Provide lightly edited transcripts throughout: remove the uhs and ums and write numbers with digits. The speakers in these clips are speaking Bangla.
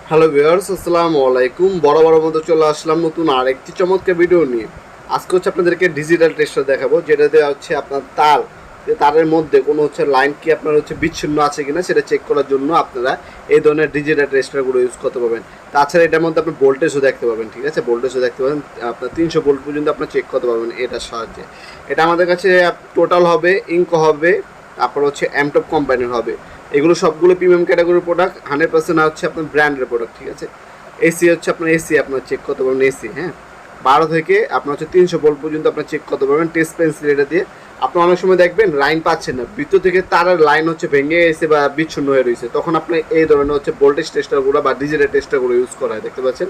হ্যালো ভিউয়ার্স, আসসালামু আলাইকুম। বড় মতো চলে আসলাম নতুন আরেকটি চমৎকার ভিডিও নিয়ে। আজকে হচ্ছে আপনাদেরকে ডিজিটাল টেস্টার দেখাবো, যেটাতে হচ্ছে আপনার তারের মধ্যে কোনো হচ্ছে লাইন কি আপনার হচ্ছে বিচ্ছিন্ন আছে কিনা সেটা চেক করার জন্য আপনারা এই ধরনের ডিজিটাল টেস্টারগুলো ইউজ করতে পারবেন। তাছাড়া এটার মধ্যে আপনি ভোল্টেজও দেখতে পাবেন, ঠিক আছে? ভোল্টেজও দেখতে পাবেন, আপনার 300 ভোল্ট পর্যন্ত আপনার চেক করতে পারবেন এটার সাহায্যে। এটা আমাদের কাছে টোটাল হবে, ইনকো হবে, তারপর হচ্ছে এমটপ কোম্পানির হবে। এগুলো সবগুলো প্রিমিয়াম ক্যাটাগরির প্রোডাক্ট, 100% হচ্ছে আপনার ব্র্যান্ডের প্রোডাক্ট, ঠিক আছে? এসি হচ্ছে আপনার এসি আপনার চেক করতে পারবেন, এসি, হ্যাঁ, 12 থেকে আপনার হচ্ছে 300 ভোল্ট পর্যন্ত আপনার চেক করতে পারবেন টেস্ট পেন্সিল এটা দিয়ে। আপনি অনেক সময় দেখবেন লাইন পাচ্ছেন না, ভিতর থেকে তারের লাইন হচ্ছে ভেঙে গেছে বা বিচ্ছিন্ন হয়ে রয়েছে, তখন আপনি এই ধরনের হচ্ছে ভোল্টেজ টেস্টারগুলো বা ডিজিটাল টেস্টারগুলো ইউজ করা হয়। দেখতে পাচ্ছেন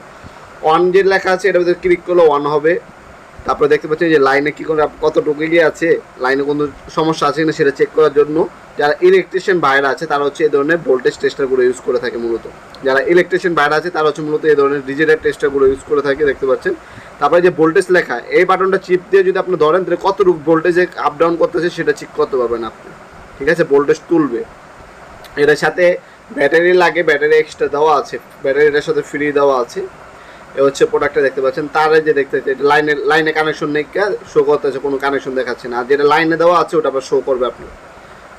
অন যে লেখা আছে এটার ভিতরে ক্লিক করলে অন হবে। তারপরে দেখতে পাচ্ছেন যে লাইনে কী করে কতটুকু গিয়ে আছে, লাইনে কোনো সমস্যা আছে কিনা সেটা চেক করার জন্য যারা ইলেকট্রিশিয়ান বাইরে আছে তারা হচ্ছে এই ধরনের ভোল্টেজ টেস্টারগুলো ইউজ করে থাকে মূলত। যারা ইলেকট্রিশিয়ান বাইরে আছে তারা হচ্ছে মূলত এই ধরনের ডিজিটাল টেস্টারগুলো ইউজ করে থাকে, দেখতে পাচ্ছেন। তারপরে যে ভোল্টেজ লেখা, এই বাটনটা চিপ দিয়ে যদি আপনি ধরেন তাহলে কতটুকু ভোল্টেজে আপ ডাউন করতেছে সেটা চেক করতে পারবেন আপনি, ঠিক আছে? ভোল্টেজ তুলবে। এটার সাথে ব্যাটারি লাগে, ব্যাটারি এক্সট্রা দেওয়া আছে, ব্যাটারিটার সাথে ফ্রি দেওয়া আছে। এ হচ্ছে প্রোডাক্টটা দেখতে পাচ্ছেন। তারে যে দেখতে পাচ্ছেন লাইনে কানেকশন নেই, শো করতেছে, কোনো কানেকশন দেখাচ্ছে না। আর যেটা লাইনে দেওয়া আছে ওটা আবার শো করবে আপনার,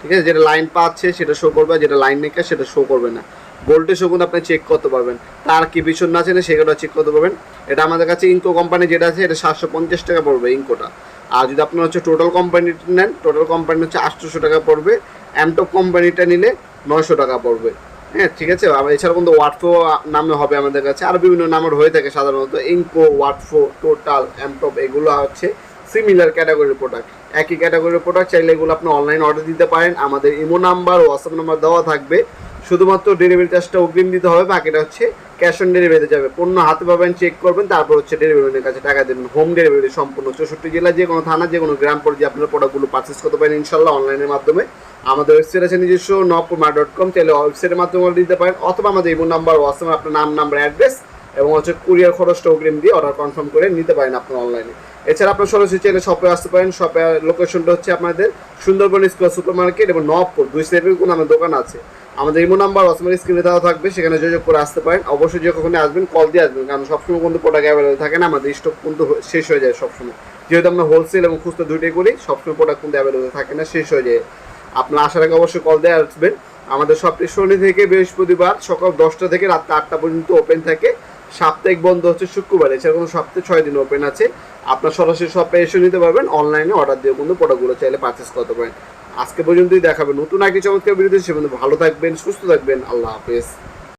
ঠিক আছে? যেটা লাইন পাচ্ছে সেটা শো করবে, যেটা লাইন নেই সেটা শো করবে না। ভোল্টেজও কিন্তু আপনি চেক করতে পারবেন, তার কি ভীষণ না আছে না সেটা চেক করতে পারবেন। এটা আমাদের কাছে ইনকো কোম্পানি যেটা আছে এটা 750 টাকা পড়বে ইনকোটা। আর যদি আপনার হচ্ছে টোটাল কোম্পানিটা নেন, টোটাল কোম্পানি হচ্ছে 800 টাকা পড়বে। এমটপ কোম্পানিটা নিলে 900 টাকা পড়বে, হ্যাঁ, ঠিক আছে? আবার এছাড়া কিন্তু ওয়াটফো নামে হবে আমাদের কাছে, আর বিভিন্ন নামের হয়ে থাকে সাধারণত। ইনকো, ওয়াটফো, টোটাল, এমটপ এগুলো হচ্ছে সিমিলার ক্যাটাগরির প্রোডাক্ট, একই ক্যাটাগরির প্রোডাক্ট। চাইলে এগুলো আপনি অনলাইন অর্ডার দিতে পারেন। আমাদের ইমো নাম্বার, হোয়াটসঅ্যাপ নাম্বার দেওয়া থাকবে। শুধুমাত্র ডেলিভারি চার্জটা অগ্রিম দিতে হবে, বাকিটা হচ্ছে ক্যাশ অন ডেলিভারিতে যাবে। পণ্য হাতে পাবেন, চেক করবেন, তারপর হচ্ছে ডেলিভারির কাছে টাকা দেবেন। হোম ডেলিভারি সম্পূর্ণ 64 জেলা, যে কোনো থানা, যে কোনো গ্রাম পর্যায়ে আপনার প্রোডাক্টগুলো পারচেস করতে পারেন ইনশাল্লাহ অনলাইনের মাধ্যমে। আমাদের ওয়েবসাইট আছে নিজস্ব nopma.com, চাইলে ওয়েবসাইটের মাধ্যমে অর্ডার দিতে পারেন, অথবা আমাদের ইমো নাম্বার, হোয়াটসঅ্যাপ আপনার নাম, নাম্বার, অ্যাড্রেস এবং হচ্ছে কুরিয়ার খরচটা অগ্রিম দিয়ে অর্ডার কনফার্ম করে নিতে পারেন আপনার অনলাইনে। এছাড়া আপনার সরাসরি চাইলে শপে আসতে পারেন। শপের লোকেশনটা হচ্ছে আপনাদের সুন্দরবন স্কোয়ার সুপার মার্কেট এবং নবপুর, 2 সাইডের কোনো আমার দোকান আছে। আমাদের ইমো নাম্বার হোয়াটসঅ্যাপের স্ক্রিনে দেওয়া থাকবে, সেখানে যোগাযোগ করে আসতে পারেন। অবশ্যই যে কখনই আসবেন কল দিয়ে আসবেন, কারণ সবসময় কিন্তু প্রোডাক্ট অ্যাভেলেবল থাকে না, আমাদের স্টক কিন্তু শেষ হয়ে যায় সবসময়। যেহেতু আমরা হোলসেল এবং খুচরা দুইটাই করি, সবসময় প্রোডাক্ট কিন্তু অ্যাভেলেবল থাকে না, শেষ হয়ে যায়। আপনার আসার আগে অবশ্যই কল দিয়ে আসবেন। আমাদের শপটি শনি থেকে বৃহস্পতিবার সকাল 10টা থেকে রাত 8টা পর্যন্ত ওপেন থাকে। সাপ্তাহিক বন্ধ হচ্ছে শুক্রবার। এছাড়া কোনো সপ্তাহে 6 দিন ওপেন আছে। আপনার সরাসরি শপে এসে নিতে পারবেন, অনলাইনে অর্ডার দিয়ে কিন্তু প্রোডাক্টগুলো চাইলে পারচেস করতে পারেন। আজকে পর্যন্তই দেখাবেন নতুন একটি চমৎকার ভিডিওতে। সে ভালো থাকবেন, সুস্থ থাকবেন। আল্লাহ হাফেজ।